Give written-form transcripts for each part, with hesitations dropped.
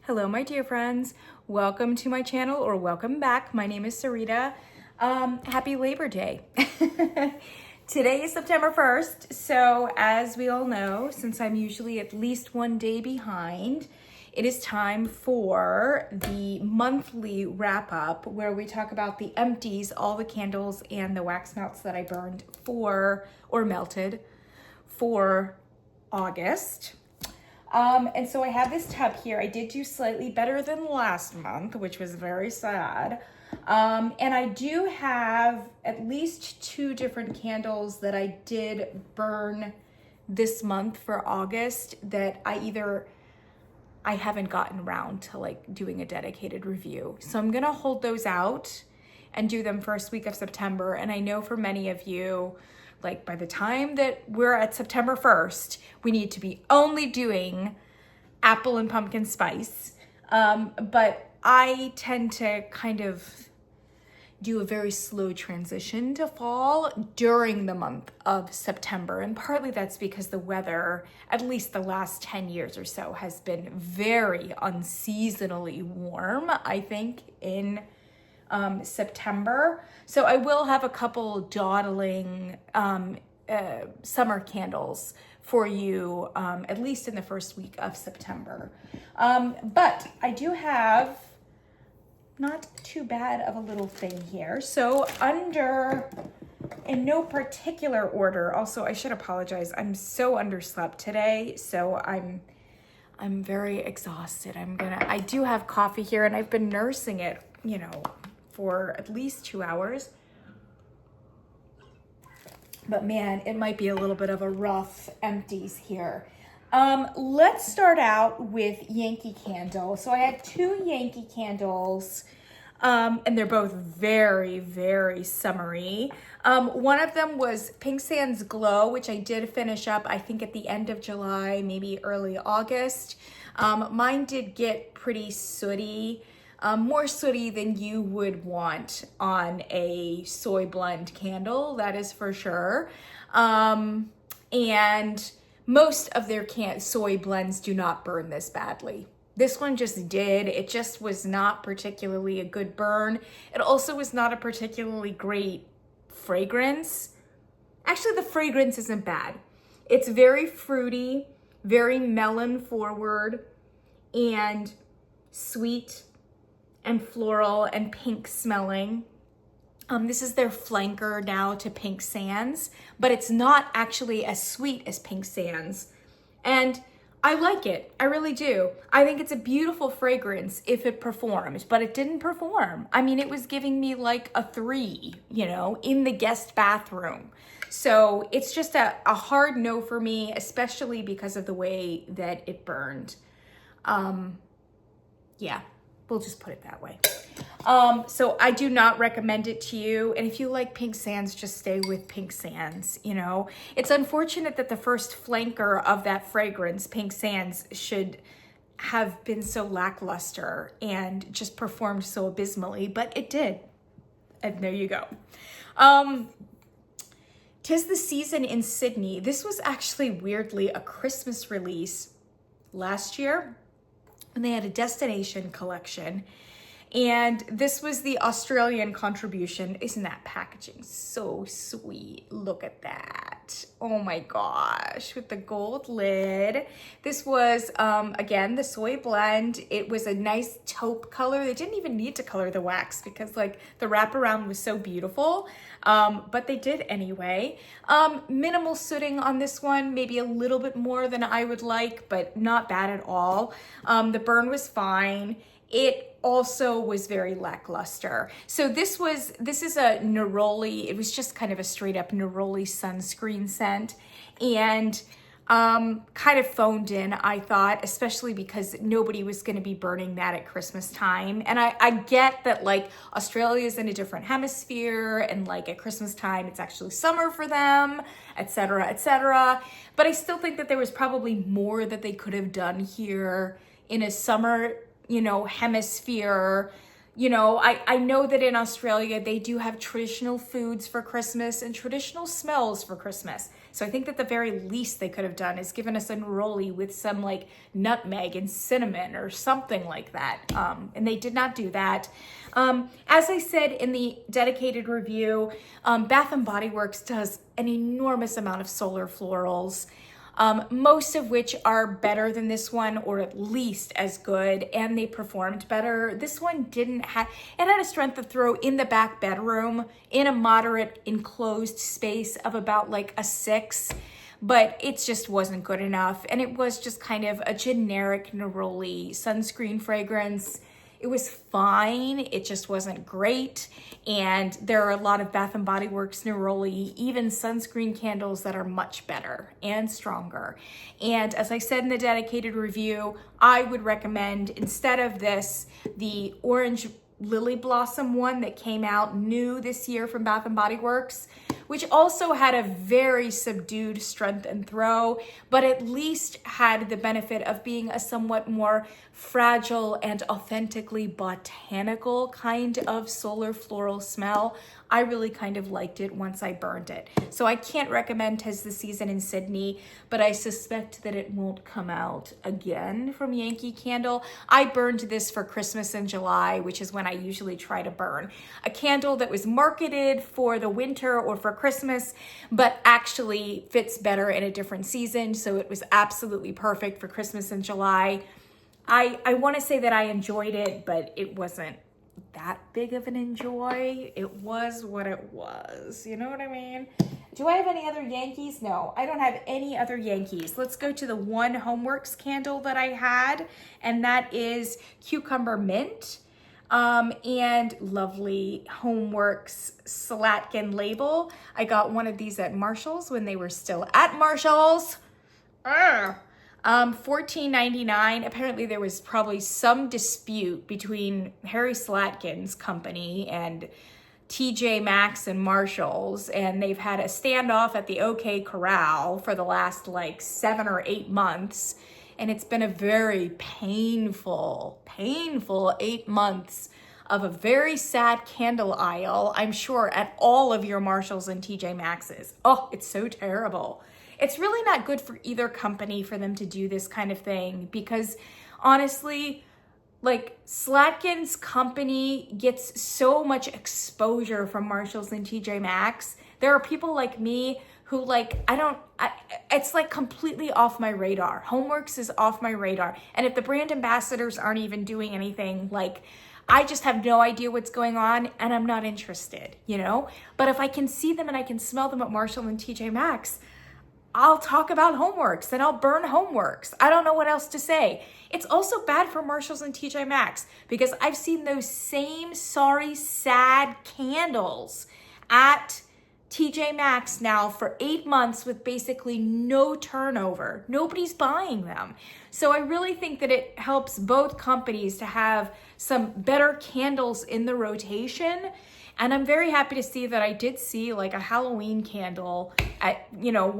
Hello, my dear friends. Welcome to my channel, or welcome back. My name is Sarita. Happy Labor Day. Today is September 1st, so as we all know, since I'm usually at least one day behind, it is time for the monthly wrap-up where we talk about the empties, all the candles and the wax melts that I burned for, or melted, for August. And so I have this tub here. I did do slightly better than last month, which was very sad. And I do have at least 2 different candles that I did burn this month for August that I haven't gotten around to like doing a dedicated review. So I'm gonna hold those out and do them first week of September. And I know for many of you, like by the time that we're at September 1st, we need to be only doing apple and pumpkin spice. But I tend to kind of do a very slow transition to fall during the month of September. And partly that's because the weather, at least the last 10 years or so, has been very unseasonally warm, I think, in September. So I will have a couple dawdling summer candles for you, at least in the first week of September. But I do have not too bad of a little thing here. So in no particular order, also I should apologize, I'm so underslept today, so I'm very exhausted. I do have coffee here and I've been nursing it, for at least 2 hours. But man, it might be a little bit of a rough empties here. Let's start out with Yankee candle. So I have 2 Yankee candles, and they're both very, very summery. One of them was Pink Sands Glow, which I did finish up, I think at the end of July, maybe early August. Mine did get pretty sooty. More sooty than you would want on a soy blend candle, that is for sure. And most of their soy blends do not burn this badly. This one just did. It just was not particularly a good burn. It also was not a particularly great fragrance. Actually, the fragrance isn't bad. It's very fruity, very melon forward, and sweet and floral and pink smelling. This is their flanker now to Pink Sands, but it's not actually as sweet as Pink Sands. And I like it, I really do. I think it's a beautiful fragrance if it performs, but it didn't perform. I mean, it was giving me like a 3, in the guest bathroom. So it's just a hard no for me, especially because of the way that it burned. Yeah. We'll just put it that way. So I do not recommend it to you. And if you like Pink Sands, just stay with Pink Sands, It's unfortunate that the first flanker of that fragrance, Pink Sands, should have been so lackluster and just performed so abysmally, but it did. And there you go. 'Tis the Season in Sydney. This was actually weirdly a Christmas release last year. And they had a destination collection. And this was the Australian contribution. Isn't that packaging so sweet? Look at that. Oh my gosh, with the gold lid. This was, again, the soy blend. It was a nice taupe color. They didn't even need to color the wax because like the wraparound was so beautiful. But they did anyway. Minimal sooting on this one, maybe a little bit more than I would like, but not bad at all. The burn was fine. It also was very lackluster. So this is a neroli. It was just kind of a straight up neroli sunscreen scent, and kind of phoned in, I thought, especially because nobody was going to be burning that at Christmas time. And I get that like Australia is in a different hemisphere, and like at Christmas time it's actually summer for them, etc., etc. But I still think that there was probably more that they could have done here in a summer hemisphere. I know that in Australia, they do have traditional foods for Christmas and traditional smells for Christmas. So I think that the very least they could have done is given us a neroli with some like nutmeg and cinnamon or something like that. And they did not do that. As I said in the dedicated review, Bath & Body Works does an enormous amount of solar florals. Most of which are better than this one, or at least as good, and they performed better. This one didn't have, it had a strength of throw in the back bedroom in a moderate enclosed space of about like a 6, but it just wasn't good enough. And it was just kind of a generic neroli sunscreen fragrance. It was fine, it just wasn't great. And there are a lot of Bath & Body Works neroli, even sunscreen candles that are much better and stronger. And as I said in the dedicated review, I would recommend, instead of this, the orange lily blossom one that came out new this year from Bath & Body Works, which also had a very subdued strength and throw, but at least had the benefit of being a somewhat more fragile and authentically botanical kind of solar floral smell. I really kind of liked it once I burned it. So I can't recommend 'Tis the Season in Sydney, but I suspect that it won't come out again from Yankee Candle. I burned this for Christmas in July, which is when I usually try to burn a candle that was marketed for the winter or for Christmas, but actually fits better in a different season. So it was absolutely perfect for Christmas in July. I want to say that I enjoyed it, but it wasn't that big of an enjoy. It was what it was. You know what I mean? Do I have any other Yankees? No, I don't have any other Yankees. Let's go to the one Homeworx candle that I had, and that is Cucumber Mint. And lovely Homeworx Slatkin label. I got one of these at Marshall's when they were still at Marshall's. $14.99. Apparently there was probably some dispute between Harry Slatkin's company and TJ Maxx and Marshall's, and they've had a standoff at the OK Corral for the last like 7 or 8 months. And it's been a very painful 8 months of a very sad candle aisle, I'm sure, at all of your Marshalls and TJ Maxx's. Oh, it's so terrible. It's really not good for either company for them to do this kind of thing, because honestly, like, Slatkin's company gets so much exposure from Marshalls and TJ Maxx. There are people like me who, like, it's like completely off my radar. Homeworx is off my radar. And if the brand ambassadors aren't even doing anything, like, I just have no idea what's going on and I'm not interested, you know? But if I can see them and I can smell them at Marshall and TJ Maxx, I'll talk about Homeworx and I'll burn Homeworx. I don't know what else to say. It's also bad for Marshalls and TJ Maxx because I've seen those same sorry, sad candles at TJ Maxx now for 8 months with basically no turnover. Nobody's buying them. So I really think that it helps both companies to have some better candles in the rotation. And I'm very happy to see that I did see like a Halloween candle at, you know,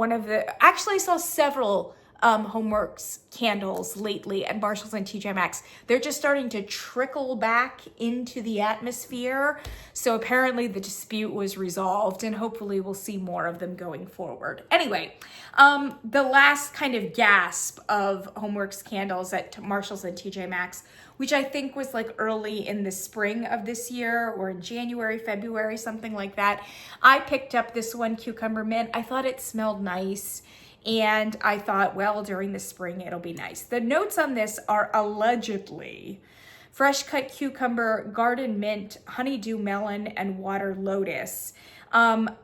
actually I saw several Homeworx candles lately at Marshalls and TJ Maxx. They're just starting to trickle back into the atmosphere. So apparently the dispute was resolved and hopefully we'll see more of them going forward. Anyway, the last kind of gasp of Homeworx candles at Marshalls and TJ Maxx, which I think was like early in the spring of this year or in January, February, something like that. I picked up this one, Cucumber Mint. I thought it smelled nice. And I thought, well, during the spring, it'll be nice. The notes on this are allegedly fresh cut cucumber, garden mint, honeydew melon, and water lotus. And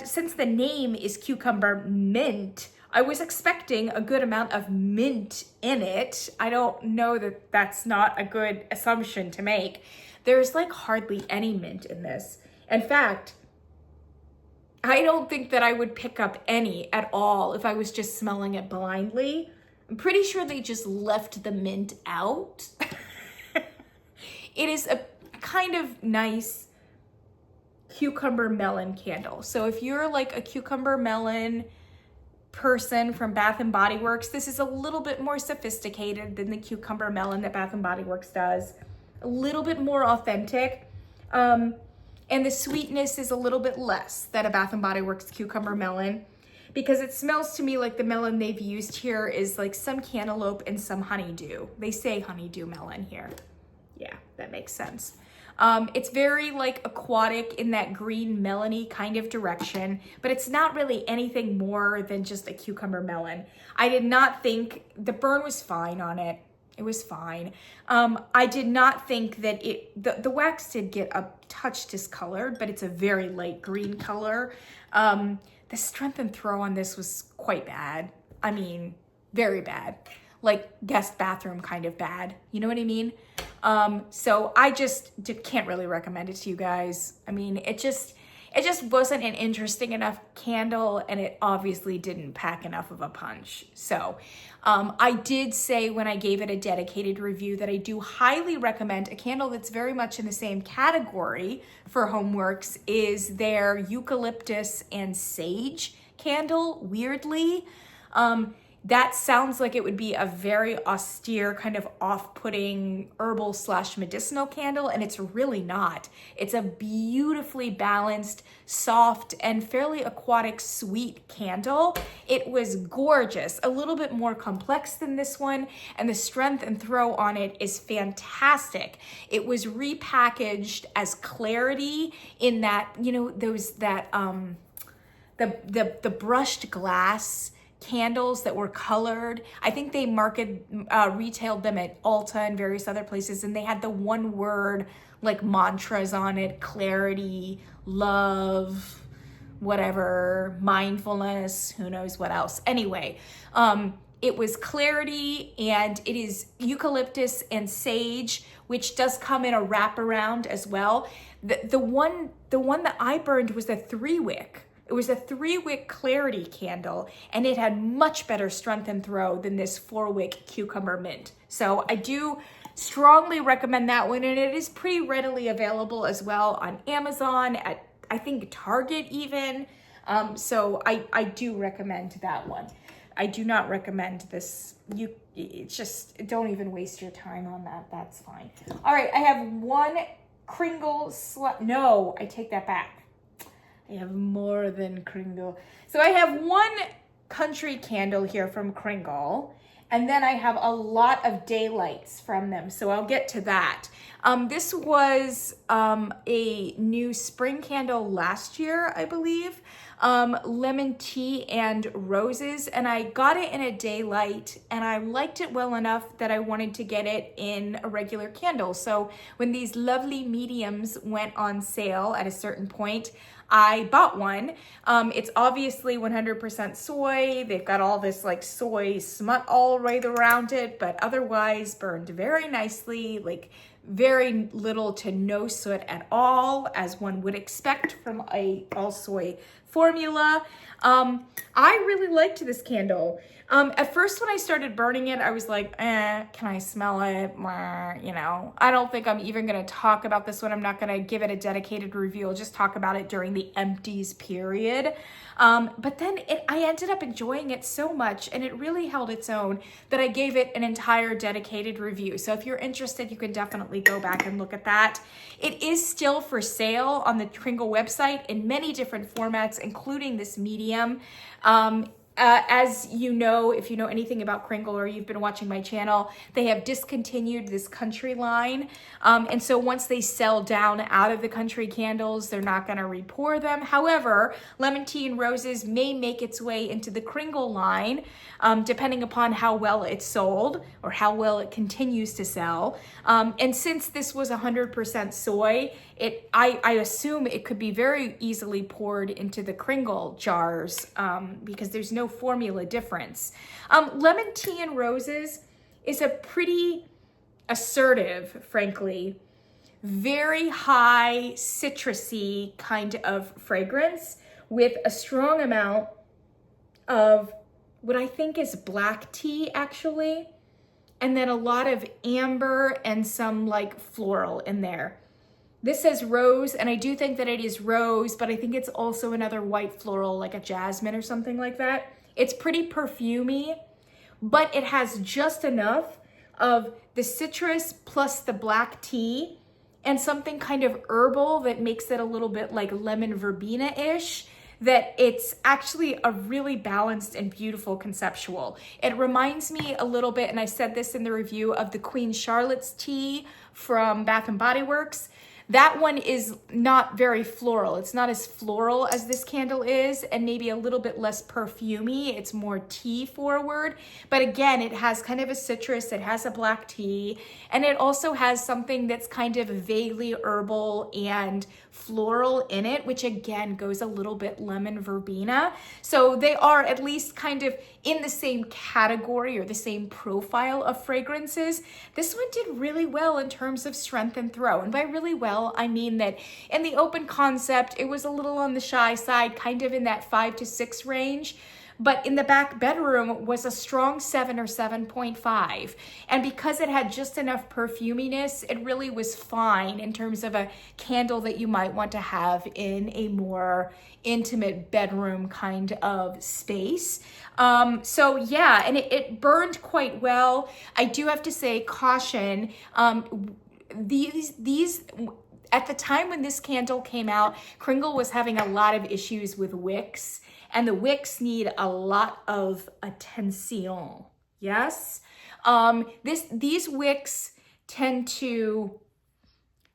since the name is Cucumber Mint, I was expecting a good amount of mint in it. I don't know that that's not a good assumption to make. There's like hardly any mint in this. In fact, I don't think that I would pick up any at all if I was just smelling it blindly. I'm pretty sure they just left the mint out. It is a kind of nice cucumber melon candle. So if you're like a cucumber melon person from Bath & Body Works, this is a little bit more sophisticated than the cucumber melon that Bath & Body Works does. A little bit more authentic. And the sweetness is a little bit less than a Bath & Body Works cucumber melon. because it smells to me like the melon they've used here is like some cantaloupe and some honeydew. They say honeydew melon here. Yeah, that makes sense. It's very like aquatic in that green melony kind of direction, but it's not really anything more than just a cucumber melon. I did not think, the burn was fine on it. It was fine. I did not think that the wax did get a touch discolored, but it's a very light green color. The strength and throw on this was quite bad. I mean, very bad. Like guest bathroom kind of bad. You know what I mean? So I just can't really recommend it to you guys. I mean, it just wasn't an interesting enough candle, and it obviously didn't pack enough of a punch. So I did say when I gave it a dedicated review that I do highly recommend a candle that's very much in the same category for Homeworx is their eucalyptus and sage candle, weirdly. That sounds like it would be a very austere, kind of off-putting herbal / medicinal candle, and it's really not. It's a beautifully balanced, soft, and fairly aquatic, sweet candle. It was gorgeous, a little bit more complex than this one, and the strength and throw on it is fantastic. It was repackaged as Clarity in that, you know, the brushed glass candles that were colored. I think they retailed them at Ulta and various other places, and they had the one word like mantras on it: clarity, love, whatever, mindfulness, who knows what else. Anyway, it was Clarity, and it is eucalyptus and sage, which does come in a wraparound as well. The one that I burned was a 3-wick. It was a 3-wick Clarity candle, and it had much better strength and throw than this 4-wick cucumber mint. So I do strongly recommend that one, and it is pretty readily available as well on Amazon, at I think Target even. So I do recommend that one. I do not recommend this. It's just, don't even waste your time on that. That's fine. All right, I have one Kringle no, I take that back. I have more than Kringle. So I have one country candle here from Kringle, and then I have a lot of daylights from them. So I'll get to that. This was a new spring candle last year, I believe. Lemon tea and roses, and I got it in a daylight, and I liked it well enough that I wanted to get it in a regular candle. So when these lovely mediums went on sale at a certain point, I bought one. It's obviously 100% soy. They've got all this like soy smut all right around it, but otherwise burned very nicely, like very little to no soot at all, as one would expect from a all soy formula. I really liked this candle. At first when I started burning it, I was like, can I smell it? You know, I don't think I'm even gonna talk about this one. I'm not gonna give it a dedicated review. I'll just talk about it during the empties period. But then I ended up enjoying it so much, and it really held its own, that I gave it an entire dedicated review. So if you're interested, you can definitely go back and look at that. It is still for sale on the Kringle website in many different formats, including this medium. As you know, if you know anything about Kringle or you've been watching my channel, they have discontinued this country line. And so once they sell down out of the country candles, they're not going to repour them. However, lemon tea and roses may make its way into the Kringle line, depending upon how well it's sold or how well it continues to sell. And since this was 100% soy, I assume it could be very easily poured into the Kringle jars, because there's no formula difference. Lemon tea and roses is a pretty assertive, frankly, very high citrusy kind of fragrance with a strong amount of what I think is black tea, actually, and then a lot of amber and some like floral in there. This says rose, and I do think that it is rose, but I think it's also another white floral, like a jasmine or something like that. It's pretty perfumey, but it has just enough of the citrus plus the black tea and something kind of herbal that makes it a little bit like lemon verbena-ish that it's actually a really balanced and beautiful conceptual. It reminds me a little bit, and I said this in the review, of the Queen Charlotte's tea from Bath and Body Works. That one is not very floral. It's not as floral as this candle is, and maybe a little bit less perfumey. It's more tea forward. But again, it has kind of a citrus, it has a black tea, and it also has something that's kind of vaguely herbal and floral in it, which again goes a little bit lemon verbena. So they are at least kind of in the same category or the same profile of fragrances. This one did really well in terms of strength and throw. And by really well, I mean that in the open concept, it was a little on the shy side, kind of in that 5 to 6 range. But in the back bedroom was a strong 7 or 7.5. And because it had just enough perfuminess, it really was fine in terms of a candle that you might want to have in a more intimate bedroom kind of space. So yeah, and it burned quite well. I do have to say, caution, these at the time when this candle came out, Kringle was having a lot of issues with wicks, and the wicks need a lot of attention. Yes? These wicks tend to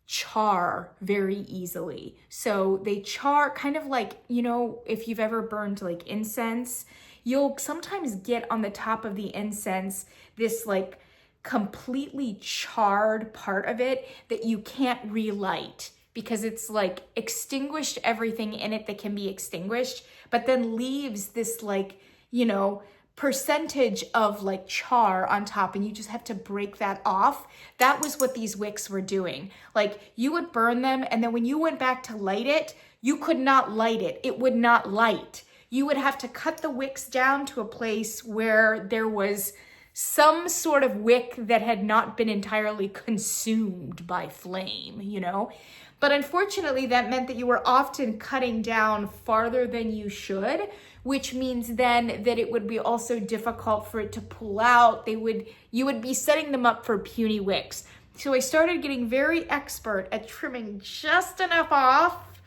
char very easily. So they char kind of like, you know, if you've ever burned like incense, you'll sometimes get on the top of the incense this like completely charred part of it that you can't relight because it's like extinguished everything in it that can be extinguished, but then leaves this like, you know, percentage of like char on top, and you just have to break that off. That was what these wicks were doing. Like you would burn them, and then when you went back to light it, you could not light it. It would not light. You would have to cut the wicks down to a place where there was some sort of wick that had not been entirely consumed by flame, you know? But unfortunately, that meant that you were often cutting down farther than you should, which means then that it would be also difficult for it to pull out. You would be setting them up for puny wicks. So I started getting very expert at trimming just enough off,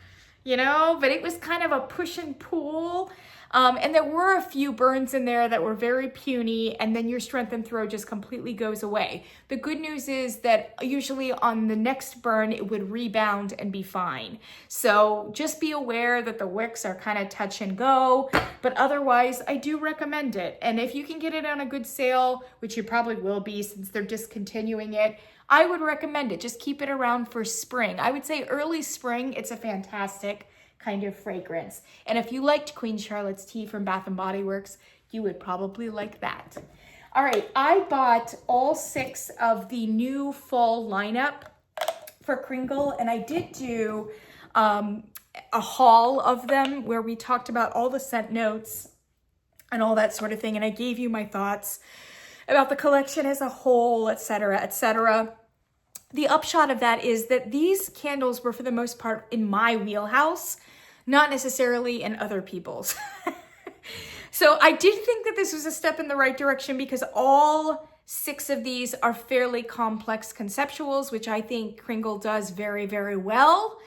you know, but it was kind of a push and pull. And there were a few burns in there that were very puny, and then your strength and throw just completely goes away. The good news is that usually on the next burn, it would rebound and be fine. So just be aware that the wicks are kind of touch and go, but otherwise I do recommend it. And if you can get it on a good sale, which you probably will be since they're discontinuing it, I would recommend it. Just keep it around for spring. I would say early spring, it's a fantastic kind of fragrance. And if you liked Queen Charlotte's tea from Bath and Body Works, you would probably like that. All right, I bought all 6 of the new fall lineup for Kringle, and I did do a haul of them where we talked about all the scent notes and all that sort of thing, and I gave you my thoughts about the collection as a whole, etc., etc. The upshot of that is that these candles were for the most part in my wheelhouse, not necessarily in other people's. So I did think that this was a step in the right direction because all 6 of these are fairly complex conceptuals, which I think Kringle does very, very well.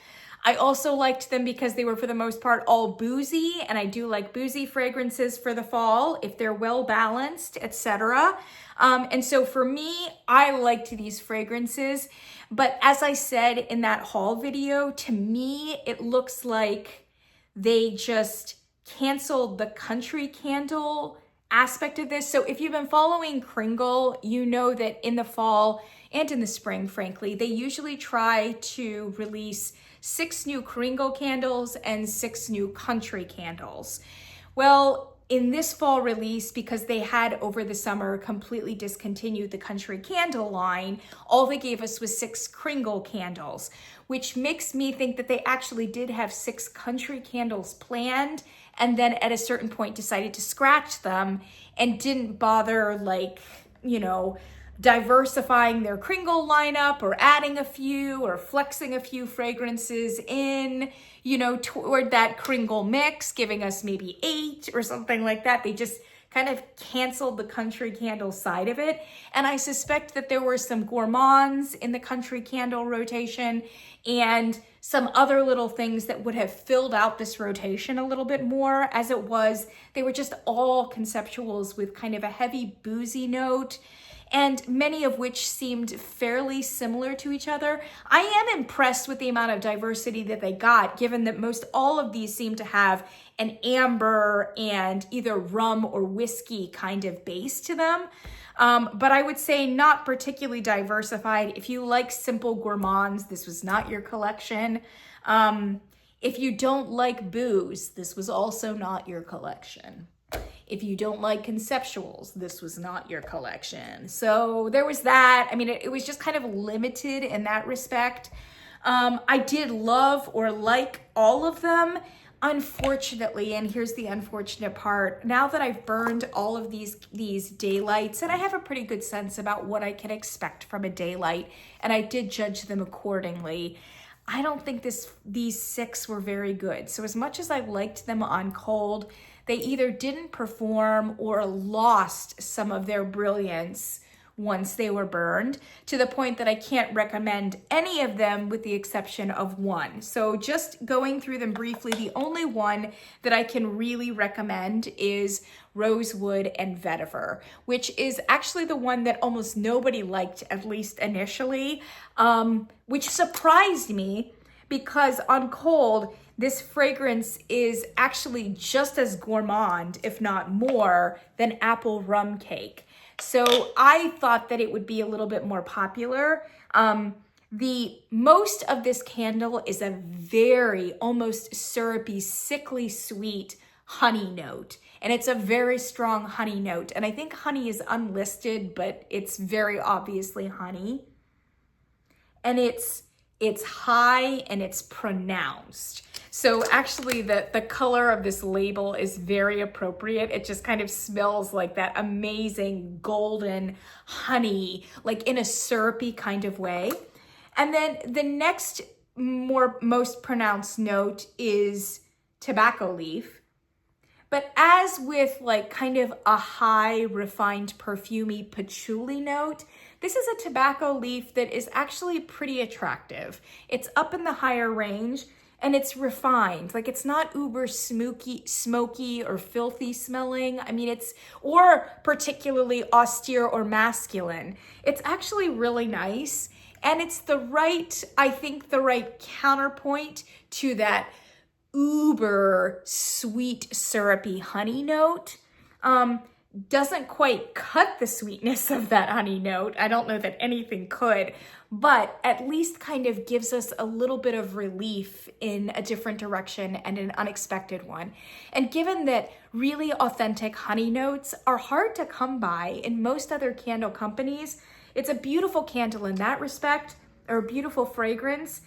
I also liked them because they were for the most part all boozy, and I do like boozy fragrances for the fall if they're well balanced, etc. And so for me, I liked these fragrances, but as I said in that haul video, to me, it looks like they just canceled the country candle aspect of this. So if you've been following Kringle, you know that in the fall and in the spring, frankly, they usually try to release 6 new Kringle candles and 6 new country candles. Well, in this fall release, because they had over the summer completely discontinued the country candle line, all they gave us was 6 Kringle candles, which makes me think that they actually did have 6 country candles planned, and then at a certain point decided to scratch them and didn't bother, like, you know, diversifying their Kringle lineup or adding a few or flexing a few fragrances in, you know, toward that Kringle mix, giving us maybe 8 or something like that. They just kind of canceled the country candle side of it. And I suspect that there were some gourmands in the country candle rotation and some other little things that would have filled out this rotation a little bit more. As it was, they were just all conceptuals with kind of a heavy boozy note, and many of which seemed fairly similar to each other. I am impressed with the amount of diversity that they got, given that most all of these seem to have an amber and either rum or whiskey kind of base to them. But I would say not particularly diversified. If you like simple gourmands, this was not your collection. If you don't like booze, this was also not your collection. If you don't like conceptuals, this was not your collection. So there was that. I mean, it was just kind of limited in that respect. I did love or like all of them. Unfortunately, and here's the unfortunate part, now that I've burned all of these daylights, and I have a pretty good sense about what I can expect from a daylight, and I did judge them accordingly, I don't think these 6 were very good. So as much as I liked them on cold, they either didn't perform or lost some of their brilliance once they were burned, to the point that I can't recommend any of them with the exception of one. So just going through them briefly, the only one that I can really recommend is Rosewood and Vetiver, which is actually the one that almost nobody liked, at least initially, which surprised me because on cold, this fragrance is actually just as gourmand, if not more, than apple rum cake. So I thought that it would be a little bit more popular. The most of this candle is a very almost syrupy, sickly sweet honey note. And it's a very strong honey note. And I think honey is unlisted, but it's very obviously honey. And it's high and it's pronounced. So actually the color of this label is very appropriate. It just kind of smells like that amazing golden honey, like in a syrupy kind of way. And then the next most pronounced note is tobacco leaf. But as with like kind of a high refined perfumey patchouli note, this is a tobacco leaf that is actually pretty attractive. It's up in the higher range and it's refined. Like it's not uber smoky or filthy smelling. I mean, or particularly austere or masculine. It's actually really nice. And it's I think the right counterpoint to that uber sweet syrupy honey note. Doesn't quite cut the sweetness of that honey note. I don't know that anything could, but at least kind of gives us a little bit of relief in a different direction and an unexpected one. And given that really authentic honey notes are hard to come by in most other candle companies, it's a beautiful candle in that respect, or a beautiful fragrance.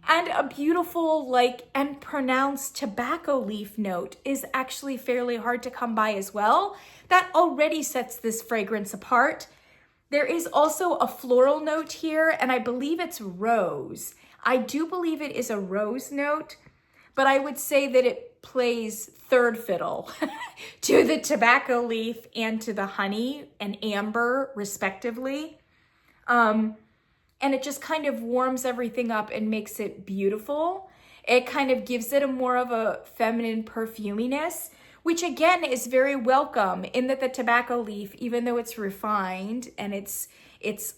And a beautiful, and pronounced tobacco leaf note is actually fairly hard to come by as well. That already sets this fragrance apart. There is also a floral note here, and I believe it's rose. I do believe it is a rose note, but I would say that it plays third fiddle to the tobacco leaf and to the honey and amber, respectively. And it just kind of warms everything up and makes it beautiful. It kind of gives it a more of a feminine perfuminess, which again is very welcome in that the tobacco leaf, even though it's refined and it's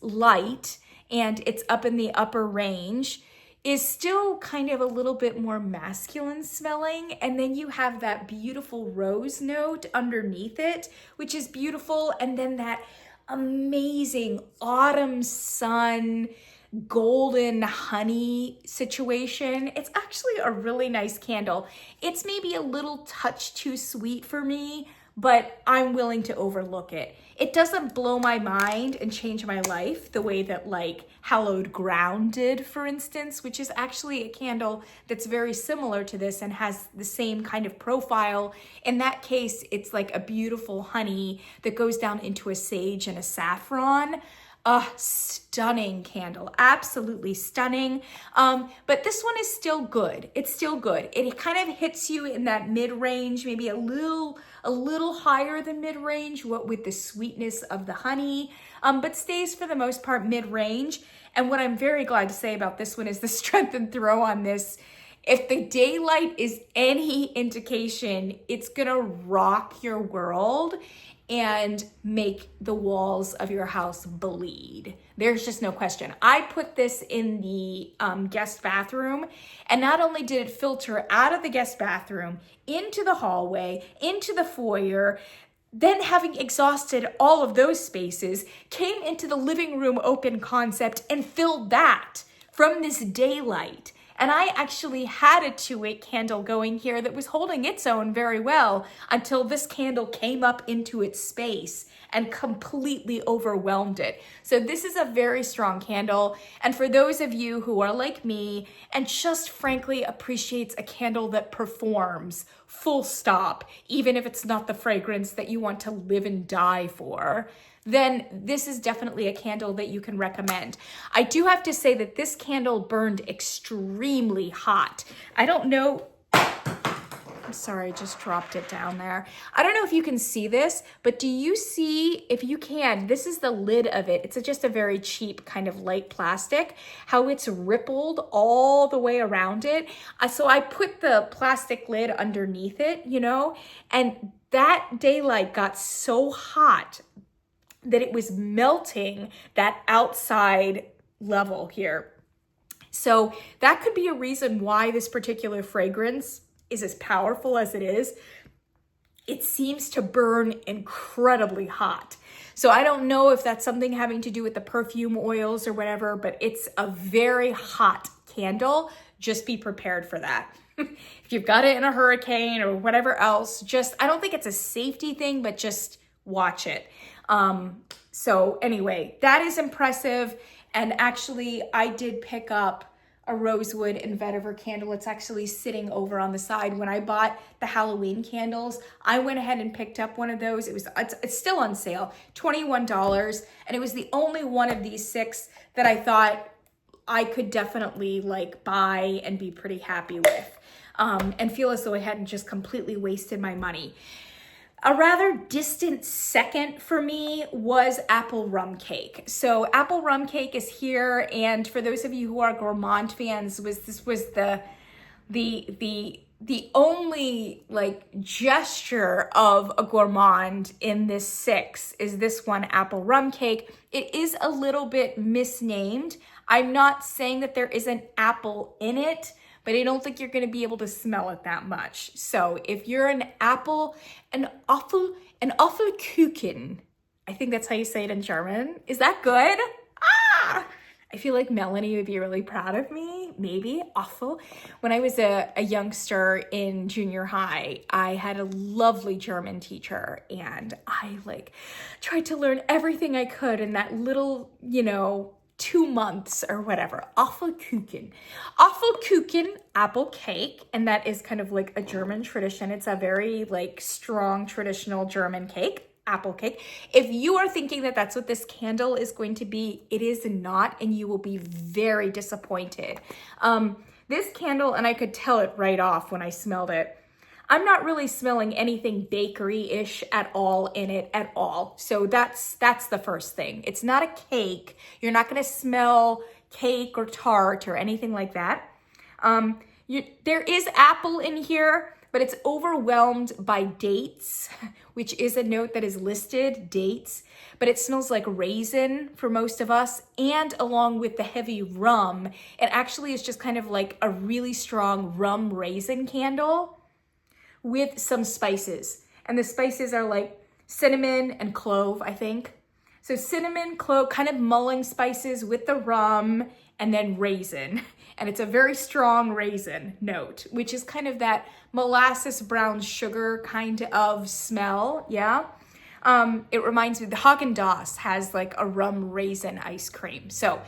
light and it's up in the upper range, is still kind of a little bit more masculine smelling. And then you have that beautiful rose note underneath it, which is beautiful. And then that amazing autumn sun, golden honey situation. It's actually a really nice candle. It's maybe a little touch too sweet for me, but I'm willing to overlook it. It doesn't blow my mind and change my life the way that Hallowed Ground did, for instance, which is actually a candle that's very similar to this and has the same kind of profile. In that case, it's like a beautiful honey that goes down into a sage and a saffron. A stunning candle, absolutely stunning. But this one is still good. It's still good. It kind of hits you in that mid-range, maybe a little higher than mid-range, what with the sweetness of the honey, but stays for the most part mid-range. And what I'm very glad to say about this one is the strength and throw on this. If the daylight is any indication, it's gonna rock your world and make the walls of your house bleed. There's just no question. I put this in the guest bathroom, and not only did it filter out of the guest bathroom, into the hallway, into the foyer, then having exhausted all of those spaces, came into the living room open concept and filled that from this daylight. And I actually had a 2-wick candle going here that was holding its own very well until this candle came up into its space and completely overwhelmed it. So this is a very strong candle. And for those of you who are like me and just frankly appreciates a candle that performs, full stop, even if it's not the fragrance that you want to live and die for, then this is definitely a candle that you can recommend. I do have to say that this candle burned extremely hot. I don't know, I'm sorry, I just dropped it down there. I don't know if you can see this, but do you see, if you can, this is the lid of it. It's just a very cheap kind of light plastic, how it's rippled all the way around it. So I put the plastic lid underneath it, you know, and that daylight got so hot that it was melting that outside level here. So that could be a reason why this particular fragrance is as powerful as it is. It seems to burn incredibly hot. So I don't know if that's something having to do with the perfume oils or whatever, but it's a very hot candle. Just be prepared for that. If you've got it in a hurricane or whatever else, I don't think it's a safety thing, but just watch it. So anyway, that is impressive. And actually I did pick up a Rosewood and Vetiver candle. It's actually sitting over on the side. When I bought the Halloween candles, I went ahead and picked up one of those. It's still on sale, $21. And it was the only one of these 6 that I thought I could definitely like buy and be pretty happy with, and feel as though I hadn't just completely wasted my money. A rather distant second for me was apple rum cake. So apple rum cake is here, and for those of you who are gourmand fans, this was the only like gesture of a gourmand in this 6 is this one apple rum cake. It is a little bit misnamed. I'm not saying that there isn't apple in it, but I don't think you're going to be able to smell it that much. So if you're an Apfelkuchen, I think that's how you say it in German. Is that good? Ah! I feel like Melanie would be really proud of me, maybe. Awful. When I was a youngster in junior high, I had a lovely German teacher, and I like tried to learn everything I could in that little, 2 months or whatever. Apfelkuchen. Apfelkuchen, apple cake, and that is kind of like a German tradition. It's a very like strong traditional German cake, apple cake. If you are thinking that that's what this candle is going to be, it is not, and you will be very disappointed. This candle, and I could tell it right off when I smelled it, I'm not really smelling anything bakery-ish at all in it at all. So that's the first thing. It's not a cake. You're not gonna smell cake or tart or anything like that. There is apple in here, but it's overwhelmed by dates, which is a note that is listed, dates, but it smells like raisin for most of us. And along with the heavy rum, it actually is just kind of like a really strong rum raisin candle with some spices. And the spices are like cinnamon and clove, I think. So cinnamon, clove, kind of mulling spices with the rum, and then raisin. And it's a very strong raisin note, which is kind of that molasses brown sugar kind of smell, yeah? It reminds me, the Haagen-Dazs has like a rum raisin ice cream. So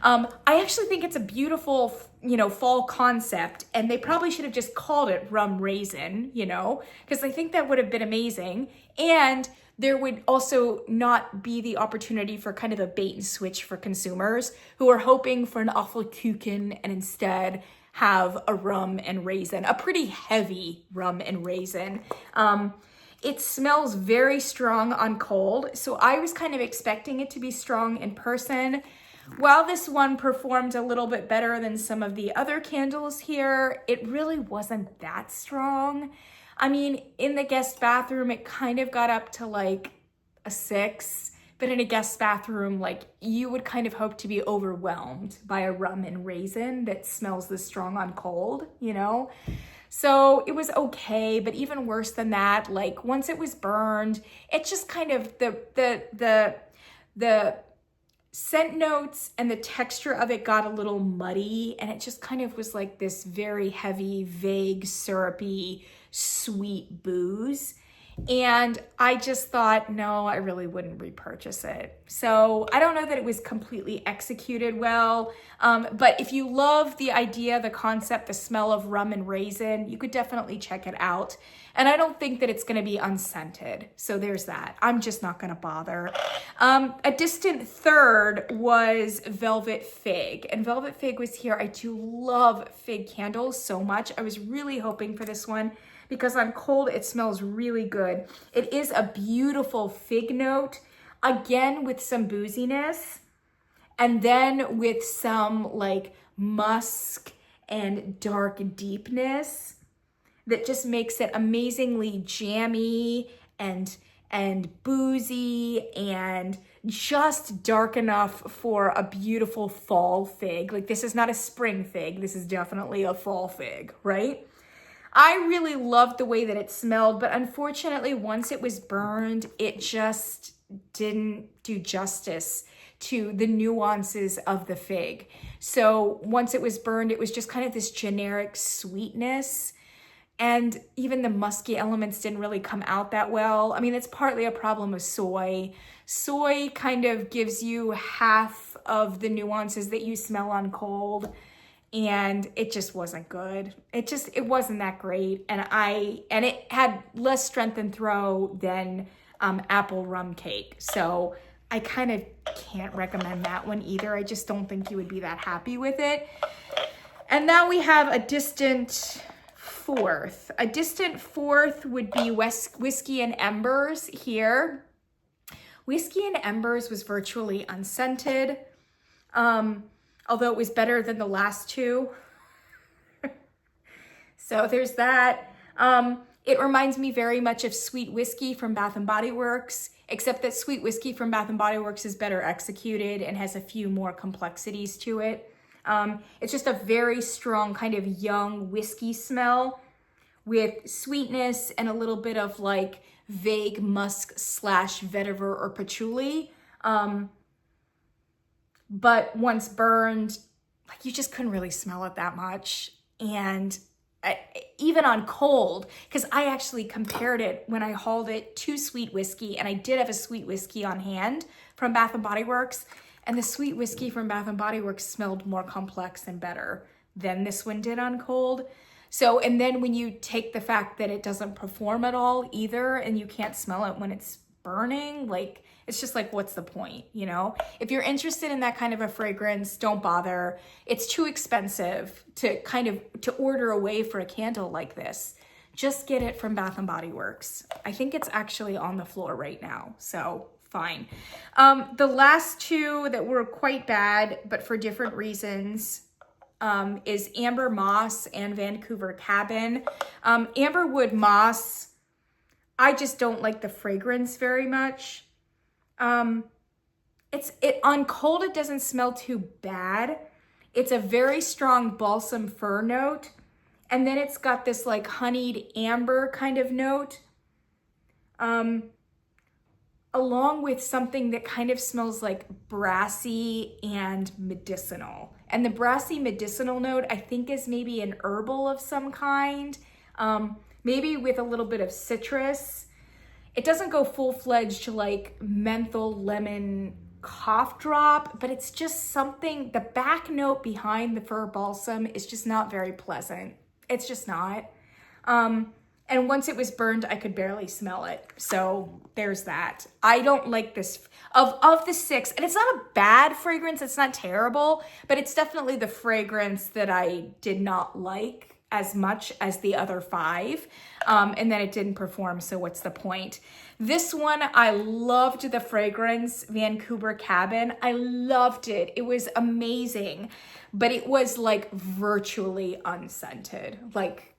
I actually think it's a beautiful, fall concept, and they probably should have just called it rum raisin, because I think that would have been amazing. And there would also not be the opportunity for kind of a bait and switch for consumers who are hoping for an Apfelkuchen and instead have a rum and raisin, a pretty heavy rum and raisin. It smells very strong on cold, so I was kind of expecting it to be strong in person. While this one performed a little bit better than some of the other candles here, it really wasn't that strong. I mean, in the guest bathroom, it kind of got up to like a 6, but in a guest bathroom, like you would kind of hope to be overwhelmed by a rum and raisin that smells this strong on cold, you know? So it was okay, but even worse than that, like once it was burned, it just kind of, the scent notes and the texture of it got a little muddy, and it just kind of was like this very heavy, vague, syrupy, sweet booze. And I just thought, no, I really wouldn't repurchase it. So I don't know that it was completely executed well, but if you love the idea, the concept, the smell of rum and raisin, you could definitely check it out. And I don't think that it's gonna be unscented. So there's that. I'm just not gonna bother. A distant third was Velvet Fig. And Velvet Fig was here. I do love fig candles so much. I was really hoping for this one because on cold, it smells really good. It is a beautiful fig note, again, with some booziness, and then with some like musk and dark deepness that just makes it amazingly jammy and boozy and just dark enough for a beautiful fall fig. Like this is not a spring fig. This is definitely a fall fig, right? I really loved the way that it smelled, but unfortunately, once it was burned, it just didn't do justice to the nuances of the fig. So once it was burned, it was just kind of this generic sweetness, and even the musky elements didn't really come out that well. I mean, it's partly a problem of soy. Soy kind of gives you half of the nuances that you smell on cold, and it just wasn't good. It wasn't that great. And it had less strength and throw than apple rum cake. So I kind of can't recommend that one either. I just don't think you would be that happy with it. And now we have a distant fourth. A distant fourth would be Whiskey and Embers here. Whiskey and Embers was virtually unscented. Although it was better than the last two. So there's that. It reminds me very much of Sweet Whiskey from Bath & Body Works, except that Sweet Whiskey from Bath & Body Works is better executed and has a few more complexities to it. It's just a very strong kind of young whiskey smell with sweetness and a little bit of like vague musk / vetiver or patchouli. But once burned, like you just couldn't really smell it that much. And even on cold, because I actually compared it when I hauled it to Sweet Whiskey, and I did have a Sweet Whiskey on hand from Bath & Body Works, and the Sweet Whiskey from Bath & Body Works smelled more complex and better than this one did on cold. So, and then when you take the fact that it doesn't perform at all either, and you can't smell it when it's burning, like, it's just like, what's the point, you know? If you're interested in that kind of a fragrance, don't bother. It's too expensive to order away for a candle like this. Just get it from Bath & Body Works. I think it's actually on the floor right now, so fine. The last two that were quite bad, but for different reasons, is Amber Moss and Vancouver Cabin. Amberwood Moss, I just don't like the fragrance very much. On cold, it doesn't smell too bad. It's a very strong balsam fir note. And then it's got this like honeyed amber kind of note. Along with something that kind of smells like brassy and medicinal. And the brassy medicinal note, I think, is maybe an herbal of some kind. Maybe with a little bit of citrus. It doesn't go full-fledged to like menthol lemon cough drop, but it's just something, the back note behind the fir balsam is just not very pleasant. It's just not. And once it was burned, I could barely smell it. So there's that. I don't like this. Of the 6, and it's not a bad fragrance. It's not terrible, but it's definitely the fragrance that I did not like as much as the other 5. And then it didn't perform, so what's the point? This one, I loved the fragrance, Vancouver Cabin. I loved it. It was amazing, but it was like virtually unscented. Like,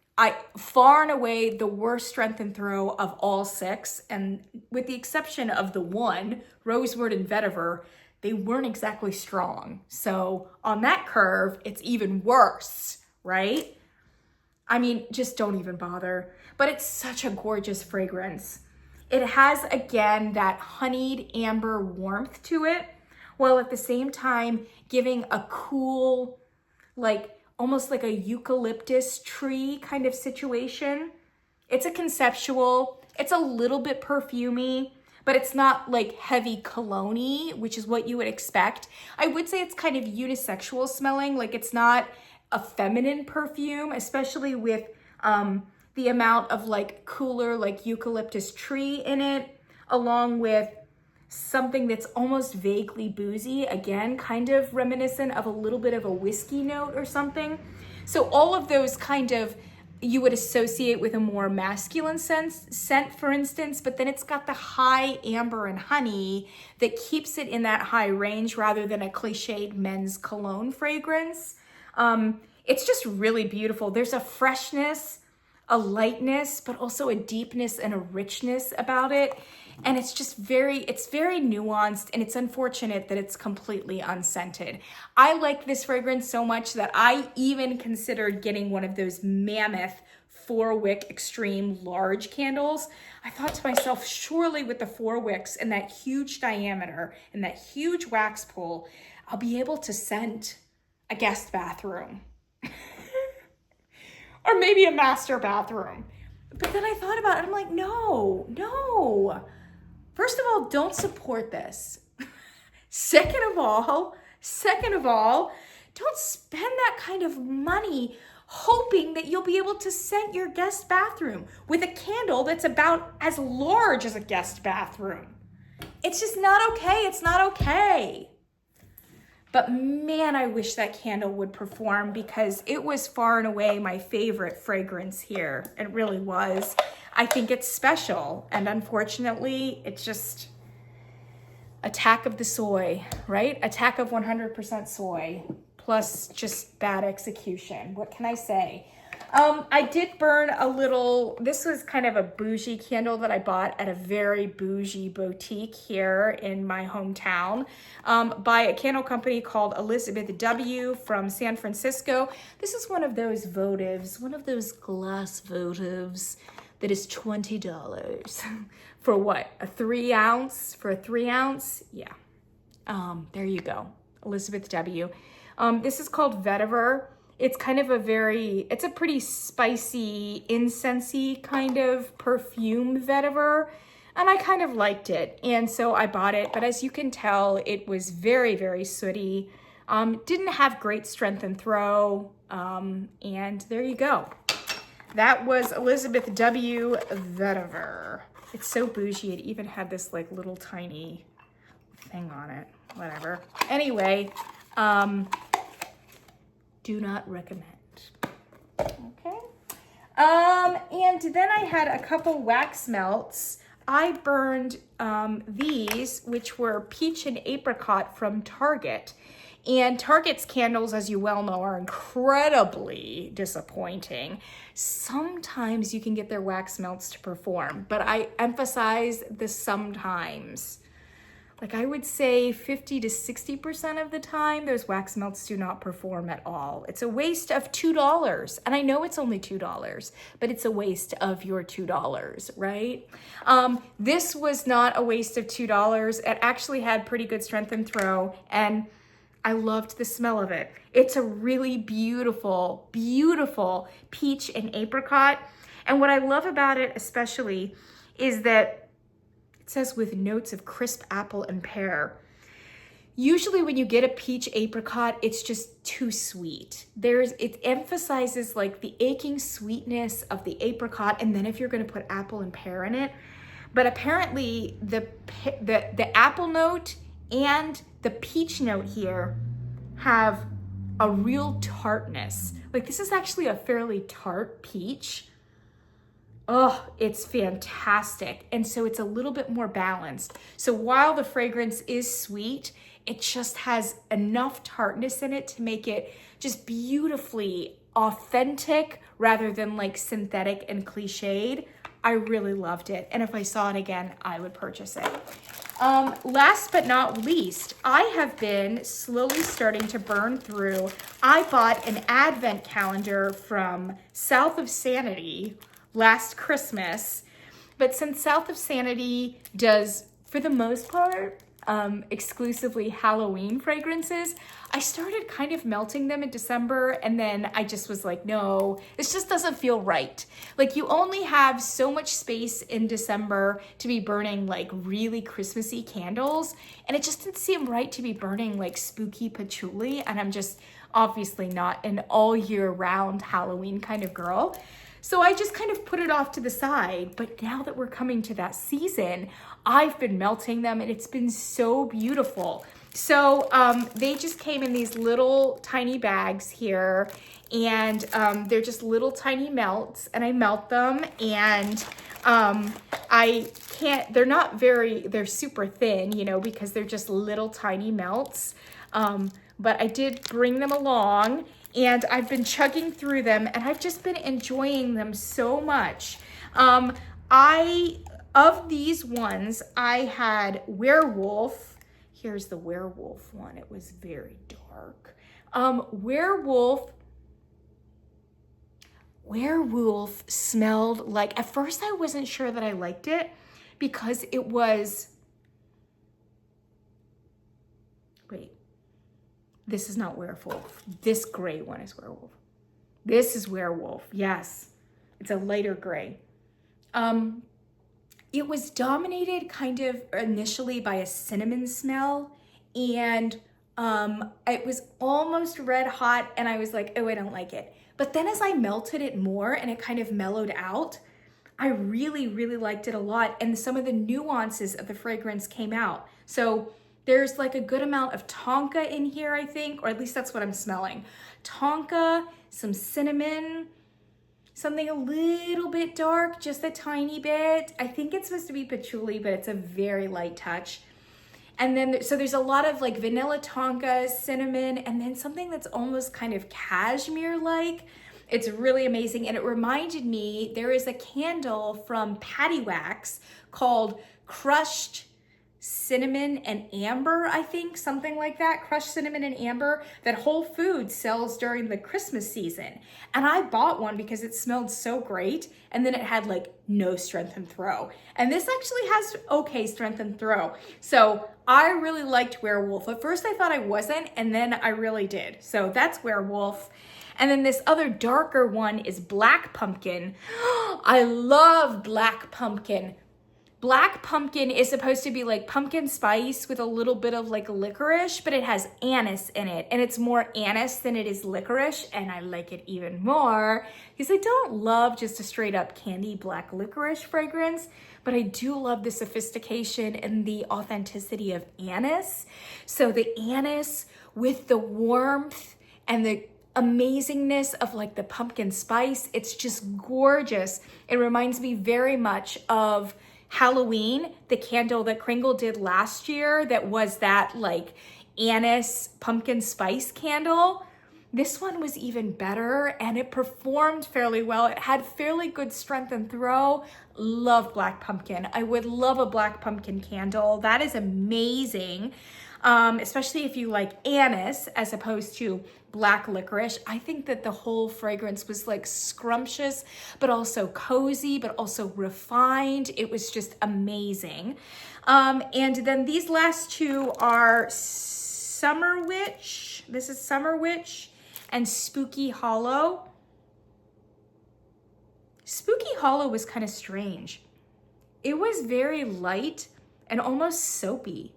far and away the worst strength and throw of all 6, and with the exception of the one, Rosewood and Vetiver, they weren't exactly strong. So on that curve, it's even worse, right? I mean, just don't even bother. But it's such a gorgeous fragrance. It has, again, that honeyed amber warmth to it, while at the same time giving a cool, like, almost like a eucalyptus tree kind of situation. It's a conceptual, it's a little bit perfumey, but it's not like heavy cologne-y, which is what you would expect. I would say it's kind of unisexual smelling, like it's not a feminine perfume, especially with the amount of like cooler, like eucalyptus tree in it, along with something that's almost vaguely boozy, again, kind of reminiscent of a little bit of a whiskey note or something. So all of those kind of, you would associate with a more masculine scent, for instance, but then it's got the high amber and honey that keeps it in that high range rather than a cliched men's cologne fragrance. It's just really beautiful. There's a freshness, a lightness, but also a deepness and a richness about it. And it's just very nuanced, and it's unfortunate that it's completely unscented. I like this fragrance so much that I even considered getting one of those mammoth 4-wick extreme large candles. I thought to myself, surely with the 4 wicks and that huge diameter and that huge wax pull, I'll be able to scent a guest bathroom. Or maybe a master bathroom. But then I thought about it, I'm like, no. First of all, don't support this. Second of all, don't spend that kind of money hoping that you'll be able to scent your guest bathroom with a candle that's about as large as a guest bathroom. It's just not okay. It's not okay. But man, I wish that candle would perform, because it was far and away my favorite fragrance here. It really was. I think it's special, and unfortunately, it's just attack of the soy, right? Attack of 100% soy, plus just bad execution. What can I say? I did burn a little, this was kind of a bougie candle that I bought at a very bougie boutique here in my hometown by a candle company called Elizabeth W. from San Francisco. This is one of those votives, one of those glass votives that is $20 for what? A 3 ounce? For a 3 ounce? Yeah. There you go. Elizabeth W. This is called Vetiver. It's kind of it's a pretty spicy, incensey kind of perfume vetiver, and I kind of liked it, and so I bought it. But as you can tell, it was very, very sooty. Didn't have great strength and throw, and there you go. That was Elizabeth W. Vetiver. It's so bougie. It even had this like little tiny thing on it. Whatever. Anyway, do not recommend. Okay. And then I had a couple wax melts. I burned these, which were peach and apricot from Target. And Target's candles, as you well know, are incredibly disappointing. Sometimes you can get their wax melts to perform, but I emphasize the sometimes. Like I would say 50 to 60% of the time, those wax melts do not perform at all. It's a waste of $2. And I know it's only $2, but it's a waste of your $2, right? This was not a waste of $2. It actually had pretty good strength and throw, and I loved the smell of it. It's a really beautiful, beautiful peach and apricot. And what I love about it especially is that it says with notes of crisp apple and pear. Usually when you get a peach apricot, it's just too sweet. It emphasizes like the aching sweetness of the apricot, and then if you're gonna put apple and pear in it. But apparently the apple note and the peach note here have a real tartness. Like this is actually a fairly tart peach. Oh, it's fantastic. And so it's a little bit more balanced. So while the fragrance is sweet, it just has enough tartness in it to make it just beautifully authentic rather than like synthetic and cliched. I really loved it. And if I saw it again, I would purchase it. Last but not least, I have been slowly starting to burn through. I bought an advent calendar from South of Sanity last Christmas, but since South of Sanity does, for the most part, exclusively Halloween fragrances, I started kind of melting them in December, and then I just was like, no, this just doesn't feel right. Like you only have so much space in December to be burning like really Christmassy candles, and it just didn't seem right to be burning like spooky patchouli, and I'm just obviously not an all year round Halloween kind of girl. So I just kind of put it off to the side. But now that we're coming to that season, I've been melting them and it's been so beautiful. So they just came in these little tiny bags here, and they're just little tiny melts, and I melt them, and they're super thin, you know, because they're just little tiny melts. But I did bring them along, and I've been chugging through them, and I've just been enjoying them so much. Of these ones, I had Werewolf. Here's the Werewolf one. It was very dark. Werewolf smelled like, at first I wasn't sure that I liked it because it was, wait, this is not Werewolf. This gray one is Werewolf. This is Werewolf, yes. It's a lighter gray. It was dominated kind of initially by a cinnamon smell, and it was almost red hot, and I was like, oh, I don't like it. But then as I melted it more and it kind of mellowed out, I really, really liked it a lot, and some of the nuances of the fragrance came out. So there's like a good amount of tonka in here, I think, or at least that's what I'm smelling. Tonka, some cinnamon, something a little bit dark, just a tiny bit. I think it's supposed to be patchouli, but it's a very light touch. And then, so there's a lot of like vanilla tonka, cinnamon, and then something that's almost kind of cashmere-like. It's really amazing. And it reminded me, there is a candle from Patty Wax called Crushed Cinnamon and Amber, I think, something like that. Crushed Cinnamon and Amber, that Whole Foods sells during the Christmas season. And I bought one because it smelled so great, and then it had like no strength and throw. And this actually has okay strength and throw. So I really liked Werewolf. At first I thought I wasn't, and then I really did. So that's Werewolf. And then this other darker one is Black Pumpkin. I love Black Pumpkin. Black pumpkin is supposed to be like pumpkin spice with a little bit of like licorice, but it has anise in it, and it's more anise than it is licorice, and I like it even more because I don't love just a straight up candy black licorice fragrance, but I do love the sophistication and the authenticity of anise. So the anise with the warmth and the amazingness of like the pumpkin spice, it's just gorgeous. It reminds me very much of Halloween, the candle that Kringle did last year that was that like anise pumpkin spice candle. This one was even better, and it performed fairly well. It had fairly good strength and throw. Love Black Pumpkin. I would love a Black Pumpkin candle. That is amazing. Especially if you like anise as opposed to black licorice. I think that the whole fragrance was like scrumptious, but also cozy, but also refined. It was just amazing. And then these last two are Summer Witch. This is Summer Witch and Spooky Hollow. Spooky Hollow was kind of strange. It was very light and almost soapy.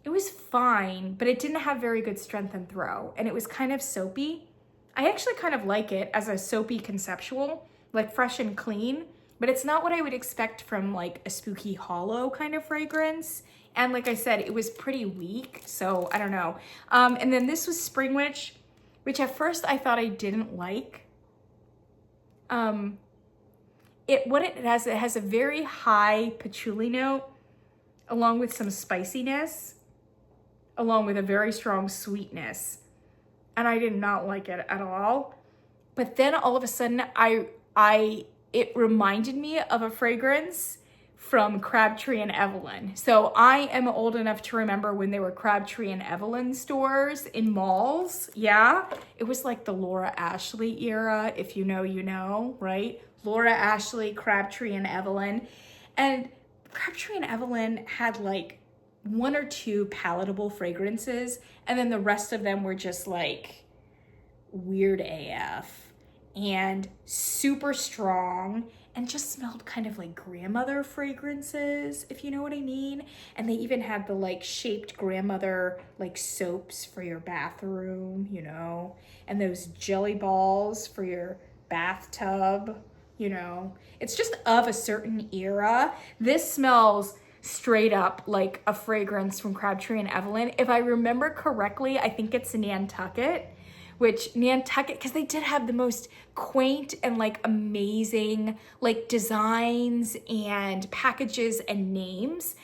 it was fine, but it didn't have very good strength and throw. And it was kind of soapy. I actually kind of like it as a soapy conceptual, like fresh and clean, but it's not what I would expect from like a spooky hollow kind of fragrance. And like I said, it was pretty weak, so I don't know. And then this was Spring Witch, which at first I thought I didn't like. It has a very high patchouli note, along with some spiciness, along with a very strong sweetness. And I did not like it at all. But then all of a sudden, it reminded me of a fragrance from Crabtree and Evelyn. So I am old enough to remember when there were Crabtree and Evelyn stores in malls. Yeah, it was like the Laura Ashley era. If you know, you know, right? Laura Ashley, Crabtree and Evelyn. And Crabtree and Evelyn had like 1 or 2 palatable fragrances, and then the rest of them were just like weird AF and super strong and just smelled kind of like grandmother fragrances, if you know what I mean. And they even had the like shaped grandmother like soaps for your bathroom, you know, and those jelly balls for your bathtub, you know. It's just of a certain era. This smells straight up like a fragrance from Crabtree and Evelyn. If I remember correctly, I think it's Nantucket, which Nantucket, because they did have the most quaint and like amazing like designs and packages and names,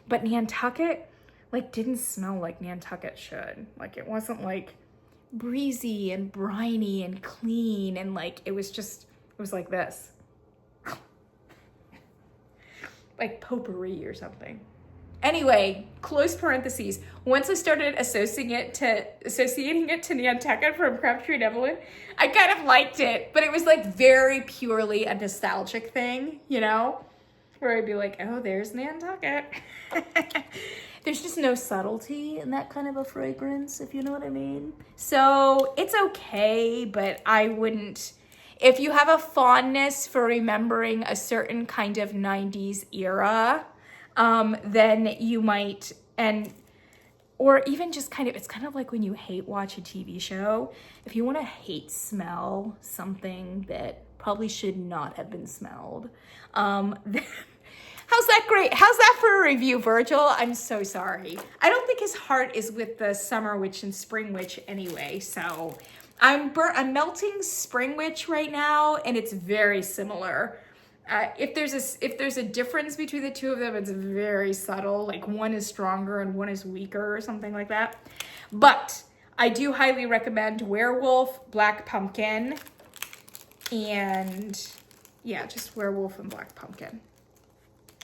but Nantucket like didn't smell like Nantucket should. Like it wasn't like breezy and briny and clean, and like it was like this. Like potpourri or something. Anyway, close parentheses. Once I started associating it to Nantucket from Crabtree and Evelyn, I kind of liked it, but it was like very purely a nostalgic thing, you know, where I'd be like, oh, there's Nantucket. There's just no subtlety in that kind of a fragrance, if you know what I mean. So it's okay, but I wouldn't. If you have a fondness for remembering a certain kind of 90s era, then you might, or even just kind of, it's kind of like when you hate watch a TV show. If you want to hate smell something that probably should not have been smelled, how's that great? How's that for a review, Virgil? I'm so sorry. I don't think his heart is with the Summer Witch and Spring Witch anyway, so I'm melting Spring Witch right now, and it's very similar. If there's a difference between the two of them, it's very subtle. Like one is stronger and one is weaker or something like that. But I do highly recommend Werewolf, Black Pumpkin, and yeah, just Werewolf and Black Pumpkin.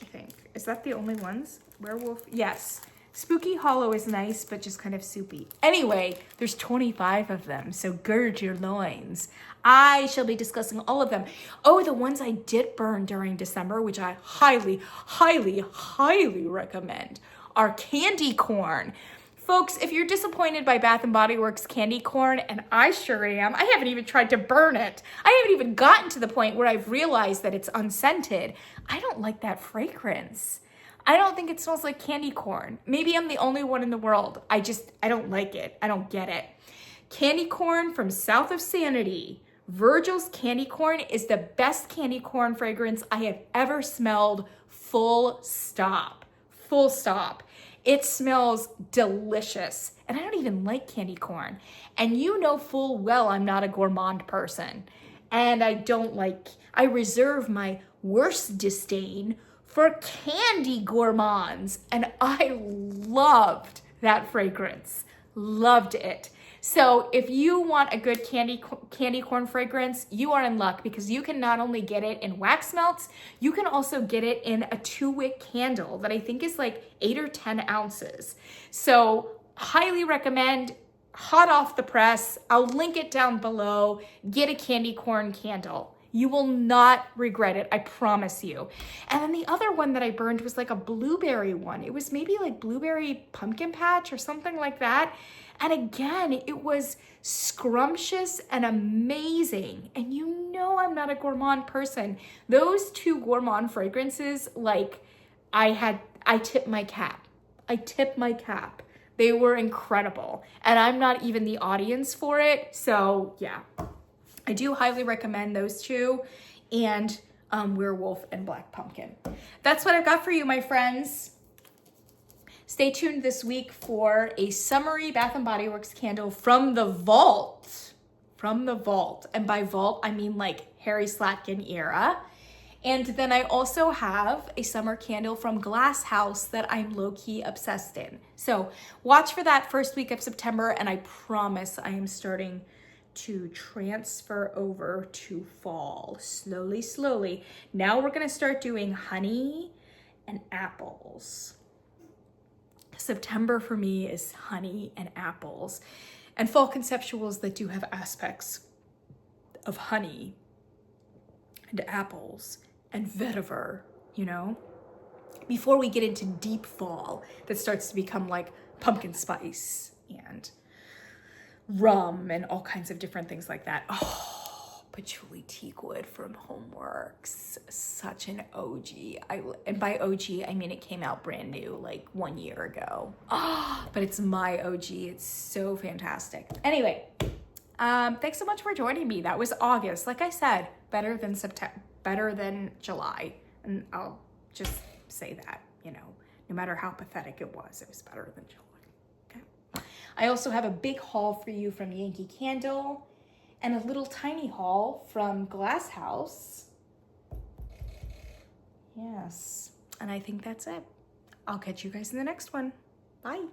I think. Is that the only ones? Werewolf? Yes. Spooky Hollow is nice, but just kind of soupy. Anyway, there's 25 of them, so gird your loins. I shall be discussing all of them. Oh, the ones I did burn during December, which I highly, highly, highly recommend, are candy corn. Folks, if you're disappointed by Bath & Body Works candy corn, and I sure am, I haven't even tried to burn it. I haven't even gotten to the point where I've realized that it's unscented. I don't like that fragrance. I don't think it smells like candy corn. Maybe I'm the only one in the world. I don't like it. I don't get it. Candy corn from south of Sanity. Virgil's candy corn is the best candy corn fragrance I have ever smelled, full stop. Full stop. It smells delicious. And I don't even like candy corn. And you know full well I'm not a gourmand person. And I reserve my worst disdain for candy gourmands. And I loved that fragrance. Loved it. So if you want a good candy corn fragrance, you are in luck, because you can not only get it in wax melts, you can also get it in a 2-wick candle that I think is like 8 or 10 ounces. So highly recommend, hot off the press. I'll link it down below. Get a candy corn candle. You will not regret it, I promise you. And then the other one that I burned was like a blueberry one. It was maybe like blueberry pumpkin patch or something like that. And again, it was scrumptious and amazing. And you know I'm not a gourmand person. Those 2 gourmand fragrances, like I tip my cap. I tip my cap. They were incredible. And I'm not even the audience for it. So yeah, I do highly recommend those two, and Werewolf and Black Pumpkin. That's what I've got for you, my friends. Stay tuned this week for a summery Bath & Body Works candle from the vault. From the vault. And by vault, I mean like Harry Slatkin era. And then I also have a summer candle from Glass House that I'm low-key obsessed in. So watch for that first week of September, and I promise I am starting to transfer over to fall slowly, slowly. Now we're gonna start doing honey and apples. September for me is honey and apples, and fall conceptuals that do have aspects of honey and apples and vetiver, you know, before we get into deep fall that starts to become like pumpkin spice and rum and all kinds of different things like that. Oh, patchouli teakwood from Homeworx, such an OG. And by OG, I mean it came out brand new like 1 year ago. Oh, but it's my OG. It's so fantastic. Anyway, thanks so much for joining me. That was August. Like I said, better than September, better than July. And I'll just say that, you know, no matter how pathetic it was better than July. Okay. I also have a big haul for you from Yankee Candle and a little tiny haul from Glass House. Yes. And I think that's it. I'll catch you guys in the next one. Bye.